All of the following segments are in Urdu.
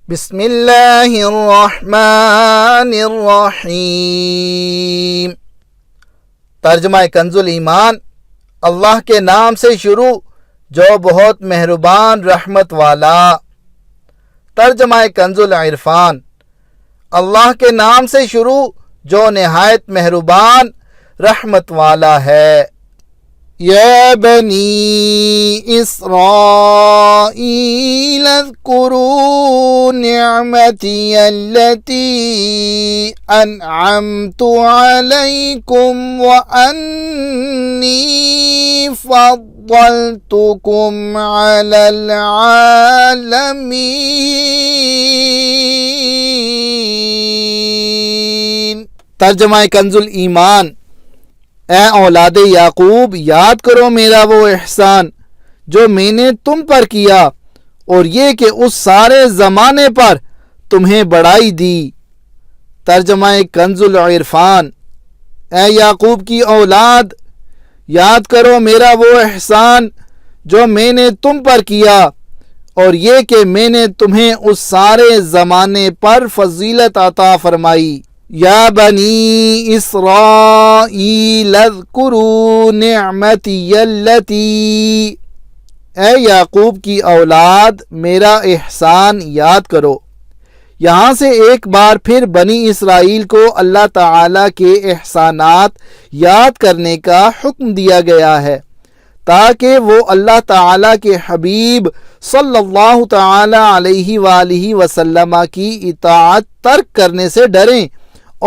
بسم اللہ الرحمن الرحیم۔ ترجمہ کنز الایمان۔ اللہ کے نام سے شروع جو بہت مہربان رحمت والا۔ ترجمہ کنز العرفان۔ اللہ کے نام سے شروع جو نہایت مہربان رحمت والا ہے۔ یا بنی اسرائیل اذکروا نعمتی التي انعمت علیکم وانی فضلتکم علی العالمین۔ ترجمہ کنز الایمان۔ اے اولاد یعقوب، یاد کرو میرا وہ احسان جو میں نے تم پر کیا، اور یہ کہ اس سارے زمانے پر تمہیں بڑائی دی۔ ترجمہ کنز العرفان۔ اے یعقوب کی اولاد، یاد کرو میرا وہ احسان جو میں نے تم پر کیا، اور یہ کہ میں نے تمہیں اس سارے زمانے پر فضیلت عطا فرمائی۔ یا بنی اسرائیل اذکروا نعمتی التی، اے یعقوب کی اولاد میرا احسان یاد کرو۔ یہاں سے ایک بار پھر بنی اسرائیل کو اللہ تعالی کے احسانات یاد کرنے کا حکم دیا گیا ہے تاکہ وہ اللہ تعالی کے حبیب صلی اللہ تعالی علیہ وآلہ وسلم کی اطاعت ترک کرنے سے ڈریں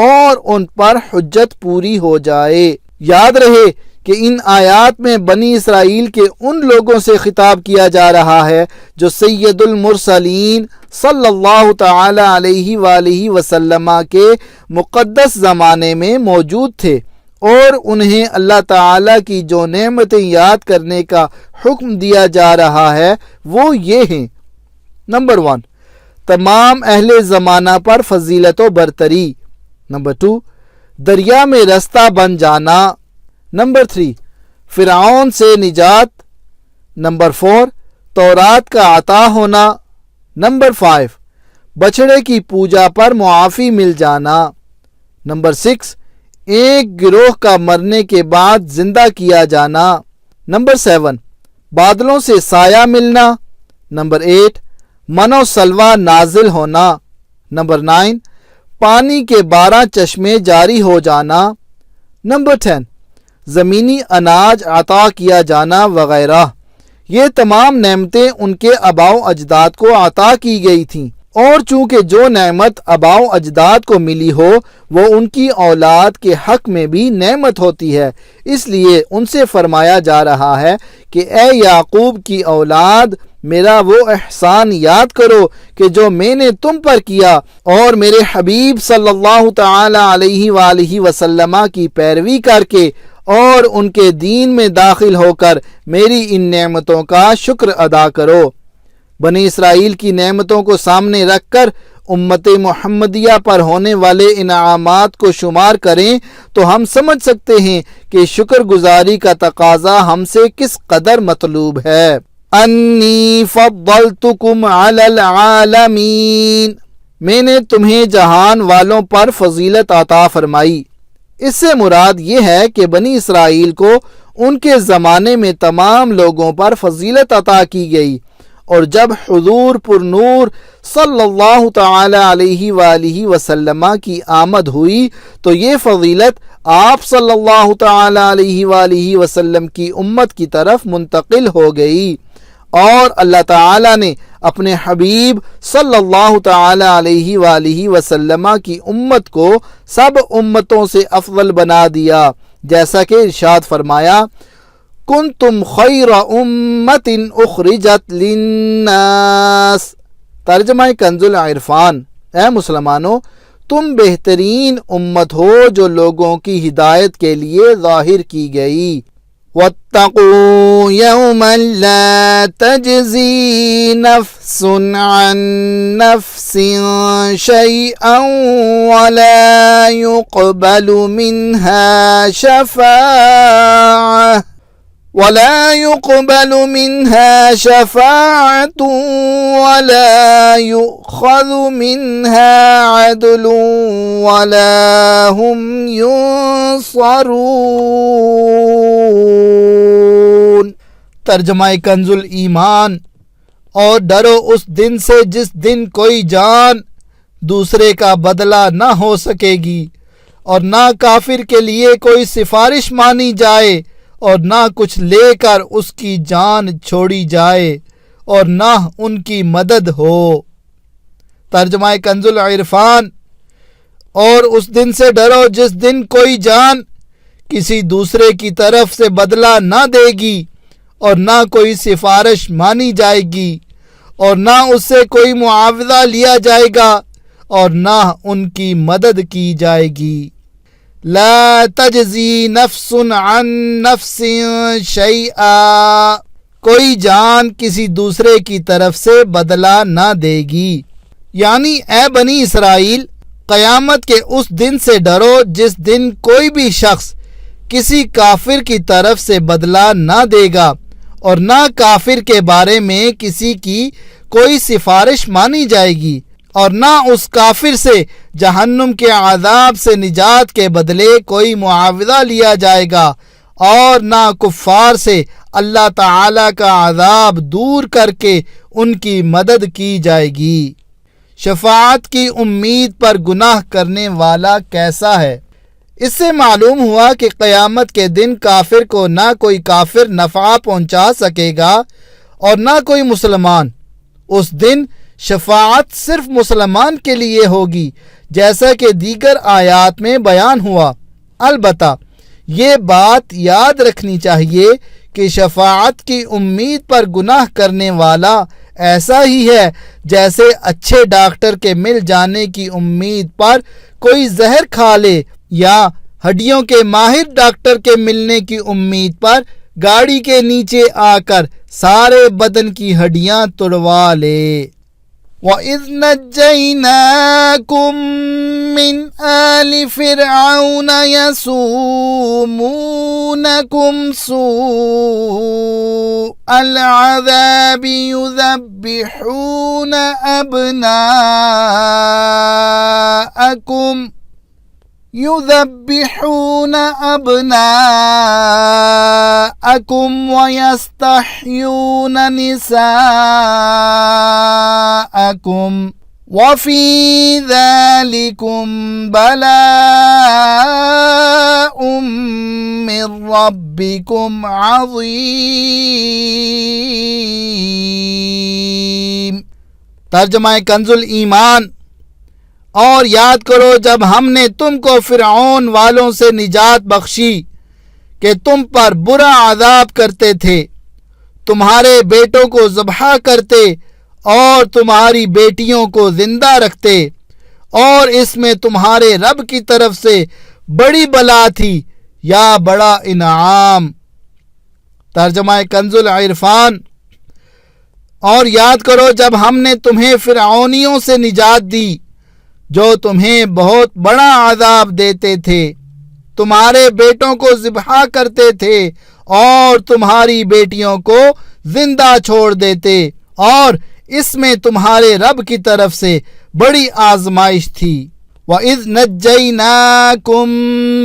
اور ان پر حجت پوری ہو جائے۔ یاد رہے کہ ان آیات میں بنی اسرائیل کے ان لوگوں سے خطاب کیا جا رہا ہے جو سید المرسلین صلی اللہ تعالی علیہ وآلہ وسلم کے مقدس زمانے میں موجود تھے، اور انہیں اللہ تعالی کی جو نعمتیں یاد کرنے کا حکم دیا جا رہا ہے وہ یہ ہیں۔ نمبر 1، تمام اہل زمانہ پر فضیلت و برتری۔ نمبر 2، دریا میں رستہ بن جانا۔ نمبر 3، فرعون سے نجات۔ نمبر 4، تورات کا عطا ہونا۔ نمبر 5، بچھڑے کی پوجا پر معافی مل جانا۔ نمبر 6، ایک گروہ کا مرنے کے بعد زندہ کیا جانا۔ نمبر 7، بادلوں سے سایہ ملنا۔ نمبر 8، من و سلوہ نازل ہونا۔ نمبر 9، پانی کے 12 چشمے جاری ہو جانا۔ نمبر 10، زمینی اناج عطا کیا جانا وغیرہ۔ یہ تمام نعمتیں ان کے آباء و اجداد کو عطا کی گئی تھیں، اور چونکہ جو نعمت آباء و اجداد کو ملی ہو وہ ان کی اولاد کے حق میں بھی نعمت ہوتی ہے، اس لیے ان سے فرمایا جا رہا ہے کہ اے یعقوب کی اولاد، میرا وہ احسان یاد کرو کہ جو میں نے تم پر کیا، اور میرے حبیب صلی اللہ تعالی علیہ وآلہ وسلم کی پیروی کر کے اور ان کے دین میں داخل ہو کر میری ان نعمتوں کا شکر ادا کرو۔ بنی اسرائیل کی نعمتوں کو سامنے رکھ کر امت محمدیہ پر ہونے والے انعامات کو شمار کریں تو ہم سمجھ سکتے ہیں کہ شکر گزاری کا تقاضا ہم سے کس قدر مطلوب ہے۔ انی فضلتکم علی العالمین، میں نے تمہیں جہان والوں پر فضیلت عطا فرمائی۔ اس سے مراد یہ ہے کہ بنی اسرائیل کو ان کے زمانے میں تمام لوگوں پر فضیلت عطا کی گئی، اور جب حضور پر نور صلی اللہ تعالی علیہ وآلہ وسلم کی آمد ہوئی تو یہ فضیلت آپ صلی اللہ تعالی علیہ وآلہ وسلم کی امت کی طرف منتقل ہو گئی، اور اللہ تعالی نے اپنے حبیب صلی اللہ تعالی علیہ وآلہ وسلم کی امت کو سب امتوں سے افضل بنا دیا، جیسا کہ ارشاد فرمایا، کنتم خیر امت اخرجت للناس۔ ترجمہ کنز العرفان۔ اے مسلمانوں، تم بہترین امت ہو جو لوگوں کی ہدایت کے لیے ظاہر کی گئی۔ واتقوا یوما لا تجزی نفس عن نفس شیئا ولا يقبل منها شفاعة ولا يقبل منها شفاعة ولا يؤخذ منها عدل ولا هم ينصرون۔ ترجمہ کنز الایمان۔ اور ڈرو اس دن سے جس دن کوئی جان دوسرے کا بدلہ نہ ہو سکے گی، اور نہ کافر کے لیے کوئی سفارش مانی جائے، اور نہ کچھ لے کر اس کی جان چھوڑی جائے، اور نہ ان کی مدد ہو۔ ترجمہ کنز العرفان۔ اور اس دن سے ڈرو جس دن کوئی جان کسی دوسرے کی طرف سے بدلہ نہ دے گی، اور نہ کوئی سفارش مانی جائے گی، اور نہ اس سے کوئی معاوضہ لیا جائے گا، اور نہ ان کی مدد کی جائے گی۔ لا تجزی نفس عن نفس شیئا، کوئی جان کسی دوسرے کی طرف سے بدلہ نہ دے گی۔ یعنی اے بنی اسرائیل، قیامت کے اس دن سے ڈرو جس دن کوئی بھی شخص کسی کافر کی طرف سے بدلہ نہ دے گا، اور نہ کافر کے بارے میں کسی کی کوئی سفارش مانی جائے گی، اور نہ اس کافر سے جہنم کے عذاب سے نجات کے بدلے کوئی معاوضہ لیا جائے گا، اور نہ کفار سے اللہ تعالی کا عذاب دور کر کے ان کی مدد کی جائے گی۔ شفاعت کی امید پر گناہ کرنے والا کیسا ہے؟ اس سے معلوم ہوا کہ قیامت کے دن کافر کو نہ کوئی کافر نفع پہنچا سکے گا اور نہ کوئی مسلمان۔ اس دن شفاعت صرف مسلمان کے لیے ہوگی، جیسا کہ دیگر آیات میں بیان ہوا۔ البتہ یہ بات یاد رکھنی چاہیے کہ شفاعت کی امید پر گناہ کرنے والا ایسا ہی ہے جیسے اچھے ڈاکٹر کے مل جانے کی امید پر کوئی زہر کھا لے، یا ہڈیوں کے ماہر ڈاکٹر کے ملنے کی امید پر گاڑی کے نیچے آ کر سارے بدن کی ہڈیاں توڑوا لے۔ وَإِذْ نَجَّيْنَاكُمْ مِنْ آلِ فِرْعَوْنَ يَسُومُونَكُمْ سُوءَ الْعَذَابِ يُذَبِّحُونَ أَبْنَاءَكُمْ وَيَسْتَحْيُونَ نِسَاءَكُمْ وَفِي ذَلِكُمْ بَلَاءٌ مِّن رَّبِّكُمْ عَظِيمٌ۔ ترجمہ کنز الایمان۔ اور یاد کرو جب ہم نے تم کو فرعون والوں سے نجات بخشی کہ تم پر برا عذاب کرتے تھے، تمہارے بیٹوں کو ذبح کرتے اور تمہاری بیٹیوں کو زندہ رکھتے، اور اس میں تمہارے رب کی طرف سے بڑی بلا تھی یا بڑا انعام۔ ترجمہ کنز العرفان۔ اور یاد کرو جب ہم نے تمہیں فرعونیوں سے نجات دی جو تمہیں بہت بڑا عذاب دیتے تھے، تمہارے بیٹوں کو ذبح کرتے تھے اور تمہاری بیٹیوں کو زندہ چھوڑ دیتے، اور اس میں تمہارے رب کی طرف سے بڑی آزمائش تھی۔ وَإِذْ نَجَّيْنَاكُمْ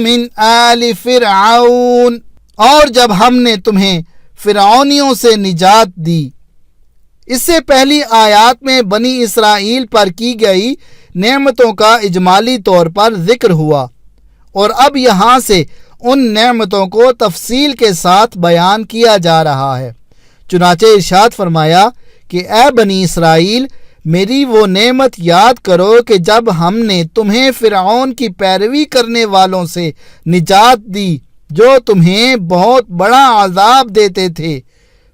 مِنْ آلِ فِرْعَوْنَ، اور جب ہم نے تمہیں فرعونیوں سے نجات دی۔ اس سے پہلی آیات میں بنی اسرائیل پر کی گئی نعمتوں کا اجمالی طور پر ذکر ہوا، اور اب یہاں سے ان نعمتوں کو تفصیل کے ساتھ بیان کیا جا رہا ہے۔ چنانچہ ارشاد فرمایا کہ اے بنی اسرائیل، میری وہ نعمت یاد کرو کہ جب ہم نے تمہیں فرعون کی پیروی کرنے والوں سے نجات دی جو تمہیں بہت بڑا عذاب دیتے تھے۔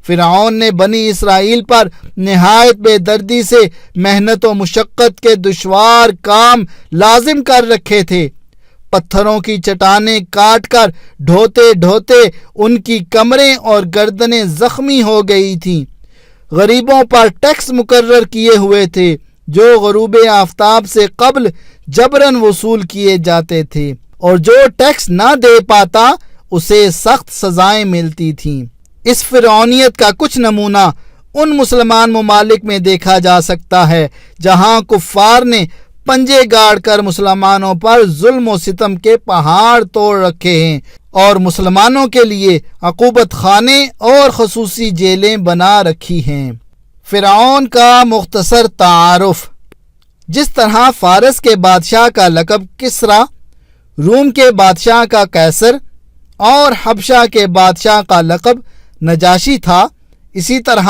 فرعون نے بنی اسرائیل پر نہایت بے دردی سے محنت و مشقت کے دشوار کام لازم کر رکھے تھے۔ پتھروں کی چٹانیں کاٹ کر ڈھوتے ڈھوتے ان کی کمریں اور گردنیں زخمی ہو گئی تھیں۔ غریبوں پر ٹیکس مقرر کیے ہوئے تھے جو غروب آفتاب سے قبل جبراً وصول کیے جاتے تھے، اور جو ٹیکس نہ دے پاتا اسے سخت سزائیں ملتی تھیں۔ اس فرعونیت کا کچھ نمونہ ان مسلمان ممالک میں دیکھا جا سکتا ہے جہاں کفار نے پنجے گاڑ کر مسلمانوں پر ظلم و ستم کے پہاڑ توڑ رکھے ہیں اور مسلمانوں کے لیے عقوبت خانے اور خصوصی جیلیں بنا رکھی ہیں۔ فرعون کا مختصر تعارف۔ جس طرح فارس کے بادشاہ کا لقب کسریٰ، روم کے بادشاہ کا قیصر اور حبشہ کے بادشاہ کا لقب نجاشی تھا، اسی طرح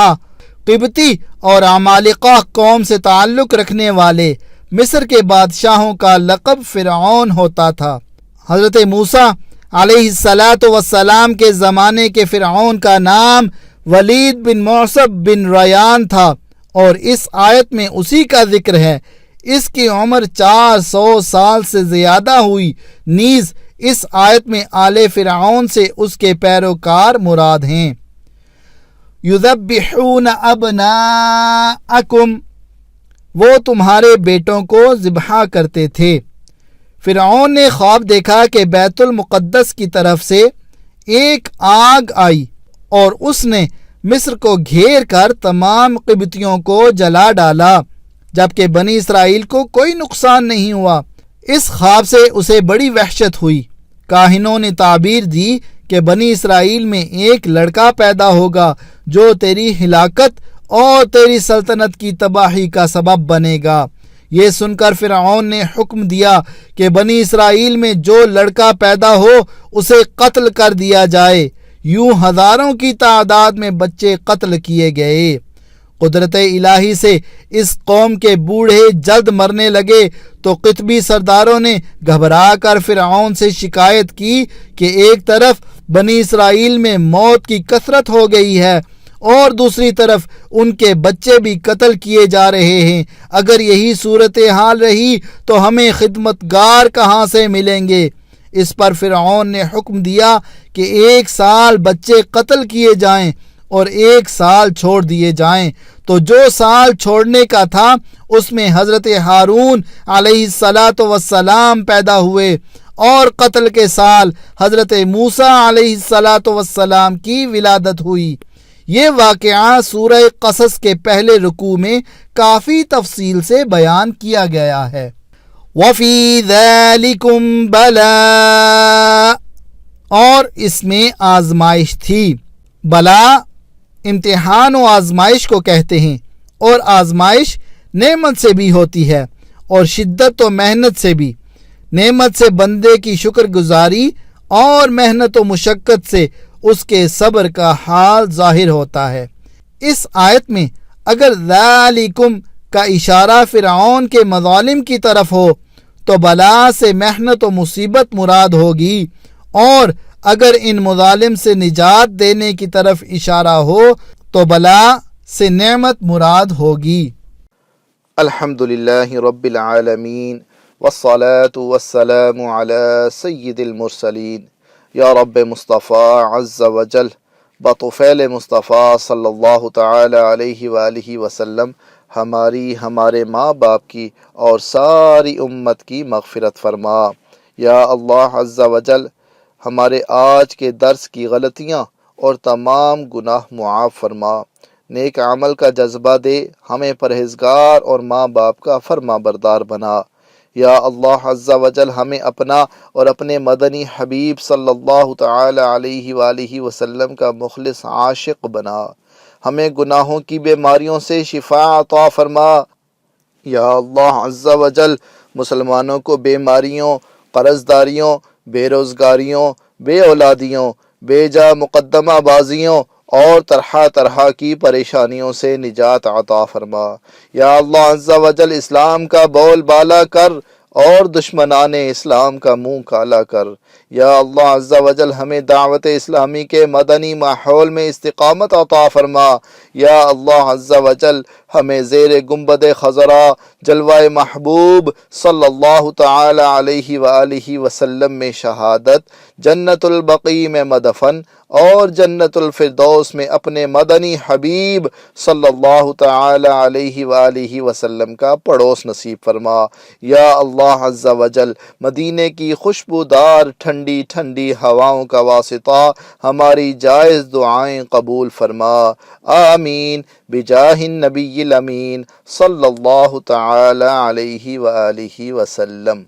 قبطی اور عمالقہ قوم سے تعلق رکھنے والے مصر کے بادشاہوں کا لقب فرعون ہوتا تھا۔ حضرت موسیٰ علیہ السلام کے زمانے کے فرعون کا نام ولید بن معصب بن ریان تھا اور اس آیت میں اسی کا ذکر ہے۔ اس کی عمر 400 سال سے زیادہ ہوئی، نیز اس آیت میں آل فرعون سے اس کے پیروکار مراد ہیں۔ یذبحون ابناءکم، وہ تمہارے بیٹوں کو ذبح کرتے تھے۔ فرعون نے خواب دیکھا کہ بیت المقدس کی طرف سے ایک آگ آئی اور اس نے مصر کو گھیر کر تمام قبطیوں کو جلا ڈالا، جبکہ بنی اسرائیل کو کوئی نقصان نہیں ہوا۔ اس خواب سے اسے بڑی وحشت ہوئی۔ کاہنوں نے تعبیر دی کہ بنی اسرائیل میں ایک لڑکا پیدا ہوگا جو تیری ہلاکت اور تیری سلطنت کی تباہی کا سبب بنے گا۔ یہ سن کر فرعون نے حکم دیا کہ بنی اسرائیل میں جو لڑکا پیدا ہو اسے قتل کر دیا جائے۔ یوں ہزاروں کی تعداد میں بچے قتل کیے گئے۔ قدرت الہی سے اس قوم کے بوڑھے جلد مرنے لگے تو قطبی سرداروں نے گھبرا کر فرعون سے شکایت کی کہ ایک طرف بنی اسرائیل میں موت کی کثرت ہو گئی ہے اور دوسری طرف ان کے بچے بھی قتل کیے جا رہے ہیں۔ اگر یہی صورتحال رہی تو ہمیں خدمتگار کہاں سے ملیں گے؟ اس پر فرعون نے حکم دیا کہ 1 سال بچے قتل کیے جائیں اور 1 سال چھوڑ دیے جائیں۔ تو جو سال چھوڑنے کا تھا اس میں حضرت ہارون علیہ السلام پیدا ہوئے اور قتل کے سال حضرت موسیٰ علیہ السلام کی ولادت ہوئی۔ یہ واقعہ سورہ قصص کے پہلے رکوع میں کافی تفصیل سے بیان کیا گیا ہے۔ وَفِي ذَلِكُمْ بَلَاءٌ، اور اس میں آزمائش تھی۔ بلا امتحان و آزمائش کو کہتے ہیں، اور آزمائش نعمت سے بھی ہوتی ہے اور شدت و محنت سے بھی۔ نعمت سے بندے کی شکر گزاری اور محنت و مشقت سے اس کے صبر کا حال ظاہر ہوتا ہے۔ اس آیت میں اگر ذالکم کا اشارہ فرعون کے مظالم کی طرف ہو تو بلا سے محنت و مصیبت مراد ہوگی، اور اگر ان مظالم سے نجات دینے کی طرف اشارہ ہو تو بلا سے نعمت مراد ہوگی۔ الحمدللہ رب العالمین والصلاة والسلام علی سید المرسلین۔ یا رب مصطفیٰ عز وجل، بطفیل مصطفیٰ صلی اللہ تعالی علیہ وآلہ وسلم ہمارے ماں باپ کی اور ساری امت کی مغفرت فرما۔ یا اللہ عز وجل، ہمارے آج کے درس کی غلطیاں اور تمام گناہ معاف فرما۔ نیک عمل کا جذبہ دے، ہمیں پرہیزگار اور ماں باپ کا فرما بردار بنا۔ یا اللہ عز وجل، ہمیں اپنا اور اپنے مدنی حبیب صلی اللہ تعالی علیہ وآلہ وسلم کا مخلص عاشق بنا۔ ہمیں گناہوں کی بیماریوں سے شفا عطا فرما۔ یا اللہ عز وجل، مسلمانوں کو بیماریوں، قرض داریوں، بے روزگاریوں، بے اولادیوں، بے جا مقدمہ بازیوں اور طرح کی پریشانیوں سے نجات عطا فرما۔ یا اللہ عز وجل، اسلام کا بول بالا کر اور دشمنان اسلام کا منہ کالا کر۔ یا اللہ عز وجل، ہمیں دعوت اسلامی کے مدنی ماحول میں استقامت عطا فرما۔ یا اللہ عز وجل، ہمیں زیر گنبد خضرا جلوہ محبوب صلی اللہ تعالی علیہ وآلہ وسلم میں شہادت، جنت البقیع میں مدفن اور جنت الفردوس میں اپنے مدنی حبیب صلی اللہ تعالی علیہ وآلہ وسلم کا پڑوس نصیب فرما۔ یا اللہ عز وجل، مدینے کی خوشبودار ٹھنڈی ٹھنڈی ٹھنڈی ہواؤں کا واسطہ ہماری جائز دعائیں قبول فرما، آمین بجاہ النبی الامین صلی اللہ تعالی علیہ وآلہ وسلم۔